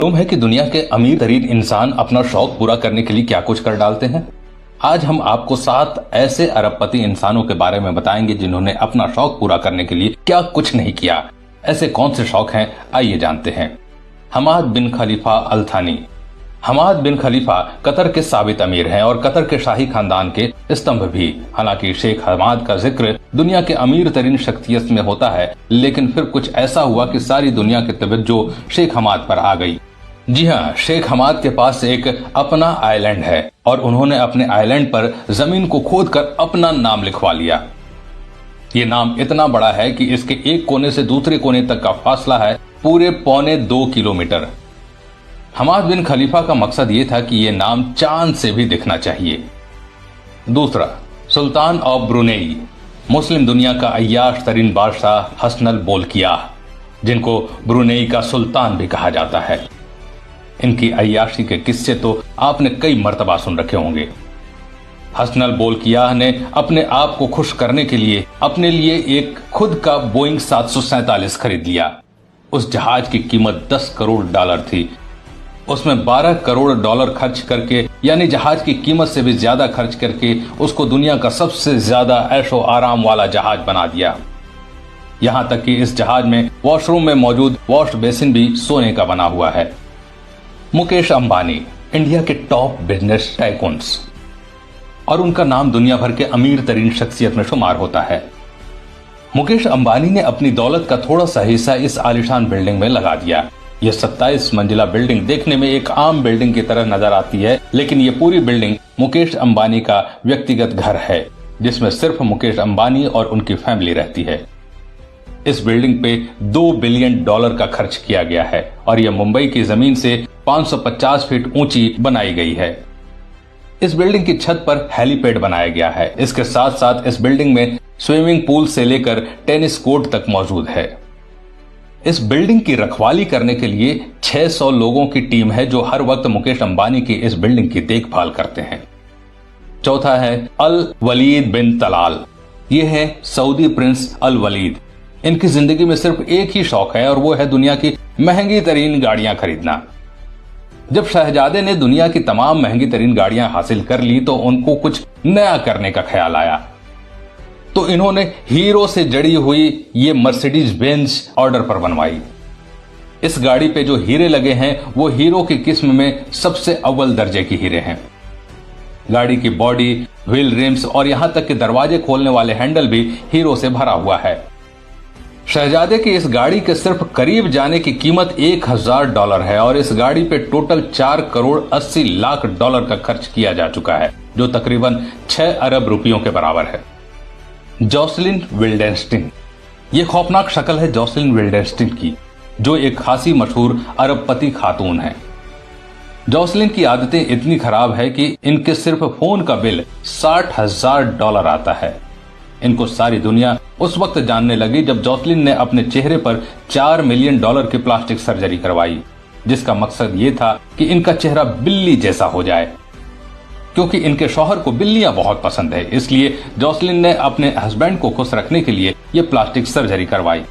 तुम है कि दुनिया के अमीर तरीन इंसान अपना शौक पूरा करने के लिए क्या कुछ कर डालते हैं। आज हम आपको 7 ऐसे अरबपति इंसानों के बारे में बताएंगे जिन्होंने अपना शौक पूरा करने के लिए क्या कुछ नहीं किया। ऐसे कौन से शौक हैं, आइए जानते हैं। हमाद बिन खलीफा अल थानी। हमाद बिन खलीफा कतर के साबित अमीर हैं और कतर के शाही खानदान के स्तंभ भी। हालांकि शेख हमाद का जिक्र दुनिया के अमीर तरीन शख्सियत में होता है, लेकिन फिर कुछ ऐसा हुआ कि सारी दुनिया की तवज्जो शेख हमाद पर आ गई। जी हाँ, शेख हमाद के पास एक अपना आइलैंड है और उन्होंने अपने आइलैंड पर जमीन को खोदकर अपना नाम लिखवा लिया। ये नाम इतना बड़ा है कि इसके एक कोने से दूसरे कोने तक का फासला है पूरे 1.25 किलोमीटर। हमाद बिन खलीफा का मकसद ये था कि ये नाम चांद से भी दिखना चाहिए। दूसरा, सुल्तान ऑफ ब्रुनेई। मुस्लिम दुनिया का अय्याश तरीन बादशाह हसनल बोल्कियाह, जिनको ब्रुनेई का सुल्तान भी कहा जाता है। इनकी अय्याशी के किस्से तो आपने कई मर्तबा सुन रखे होंगे। हसनल बोल्कियाह ने अपने आप को खुश करने के लिए अपने लिए एक खुद का बोइंग 747 खरीद लिया। उस जहाज की कीमत $10 करोड़ थी। उसमें $12 करोड़ खर्च करके, यानी जहाज की कीमत से भी ज्यादा खर्च करके, उसको दुनिया का सबसे ज्यादा ऐशो आराम वाला जहाज बना दिया। यहां तक कि इस जहाज में वॉशरूम में मौजूद वॉश बेसिन भी सोने का बना हुआ है। मुकेश अंबानी, इंडिया के टॉप बिजनेस टाइकून्स, और उनका नाम दुनिया भर के अमीर तरीन शख्सियत में शुमार होता है। मुकेश अंबानी ने अपनी दौलत का थोड़ा सा हिस्सा इस आलीशान बिल्डिंग में लगा दिया। यह 27 मंजिला बिल्डिंग देखने में एक आम बिल्डिंग की तरह नजर आती है, लेकिन ये पूरी बिल्डिंग मुकेश अंबानी का व्यक्तिगत घर है, जिसमें सिर्फ मुकेश अंबानी और उनकी फैमिली रहती है। इस बिल्डिंग पे $2 बिलियन का खर्च किया गया है और यह मुंबई की जमीन से 550 फीट ऊंची बनाई गई है। इस बिल्डिंग की छत पर हेलीपैड बनाया गया है। इसके साथ साथ इस बिल्डिंग में स्विमिंग पूल से लेकर टेनिस कोर्ट तक मौजूद है। इस बिल्डिंग की रखवाली करने के लिए 600 लोगों की टीम है जो हर वक्त मुकेश अंबानी की इस बिल्डिंग की देखभाल करते हैं। चौथा है अल वलीद बिन तलाल। ये है सऊदी प्रिंस अल वलीद। इनकी जिंदगी में सिर्फ एक ही शौक है और वो है दुनिया की महंगी तरीन गाड़ियां खरीदना। जब शहजादे ने दुनिया की तमाम महंगी तरीन गाड़ियां हासिल कर ली तो उनको कुछ नया करने का ख्याल आया, तो इन्होंने हीरो से जड़ी हुई ये मर्सिडीज बेंज ऑर्डर पर बनवाई। इस गाड़ी पे जो हीरे लगे हैं वो हीरो की किस्म में सबसे अव्वल दर्जे की हीरे हैं। गाड़ी की बॉडी, व्हील रिम्स और यहां तक कि दरवाजे खोलने वाले हैंडल भी हीरो से भरा हुआ है। शहजादे की इस गाड़ी के सिर्फ करीब जाने की कीमत $1000 है और इस गाड़ी पे टोटल $4 करोड़ 80 लाख का खर्च किया जा चुका है, जो तकरीबन 6 अरब रुपयों के बराबर है। जॉसलिन विल्डेंस्टीन। ये खौफनाक शक्ल है जॉसलिन विल्डेंस्टीन की, जो एक खासी मशहूर अरबपति खातून है। जॉसलिन की आदतें इतनी खराब है कि इनके सिर्फ फोन का बिल $60,000 आता है। इनको सारी दुनिया उस वक्त जानने लगी जब जॉसलिन ने अपने चेहरे पर $4 मिलियन की प्लास्टिक सर्जरी करवाई, जिसका मकसद ये था कि इनका चेहरा बिल्ली जैसा हो जाए। क्योंकि इनके शौहर को बिल्लियां बहुत पसंद है, इसलिए जॉसलिन ने अपने हस्बैंड को खुश रखने के लिए ये प्लास्टिक सर्जरी करवाई।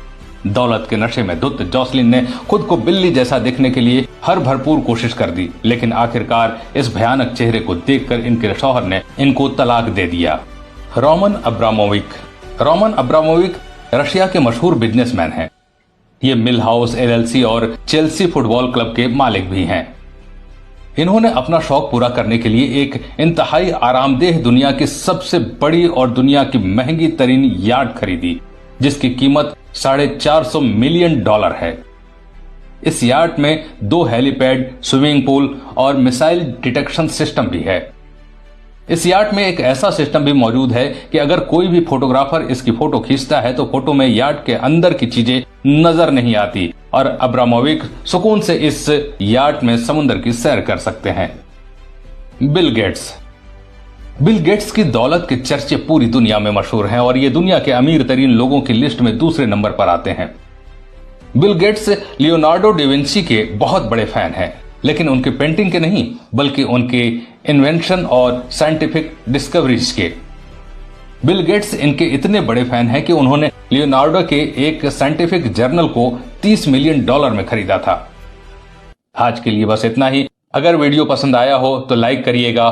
दौलत के नशे में धुत जॉसलिन ने खुद को बिल्ली जैसा दिखने के लिए हर भरपूर कोशिश कर दी, लेकिन आखिरकार इस भयानक चेहरे को देखकर इनके शौहर ने इनको तलाक दे दिया। Roman Abramovic. Roman Abramovic Russia के मशहूर बिजनेसमैन हैं। ये मिल हाउस LLC और चेल्सी फुटबॉल क्लब के मालिक भी हैं। इन्होंने अपना शौक पूरा करने के लिए एक इंतहाई आरामदेह दुनिया की सबसे बड़ी और दुनिया की महंगी तरीन यार्ड खरीदी, जिसकी कीमत $450 मिलियन है। इस यार्ड में 2 हेलीपैड, स्विमिंग पूल और मिसाइल डिटेक्शन सिस्टम भी है। इस यार्ड में एक ऐसा सिस्टम भी मौजूद है कि अगर कोई भी फोटोग्राफर इसकी फोटो खींचता है तो फोटो में यार्ड के अंदर की चीजें नजर नहीं आती और अब्रामोविक सुकून से इस यार्ड में समुद्र की सैर कर सकते हैं। Bill Gates. बिल गेट्स की दौलत के चर्चे पूरी दुनिया में मशहूर हैं और ये दुनिया के अमीर तरीन लोगों की लिस्ट में दूसरे नंबर पर आते हैं। बिल गेट्स लियोनार्डो डिविंची के बहुत बड़े फैन हैं, लेकिन उनके पेंटिंग के नहीं बल्कि उनके इन्वेंशन और साइंटिफिक डिस्कवरीज के। बिल गेट्स इनके इतने बड़े फैन हैं कि उन्होंने लियोनार्डो के एक साइंटिफिक जर्नल को $30 मिलियन में खरीदा था। आज के लिए बस इतना ही। अगर वीडियो पसंद आया हो तो लाइक करिएगा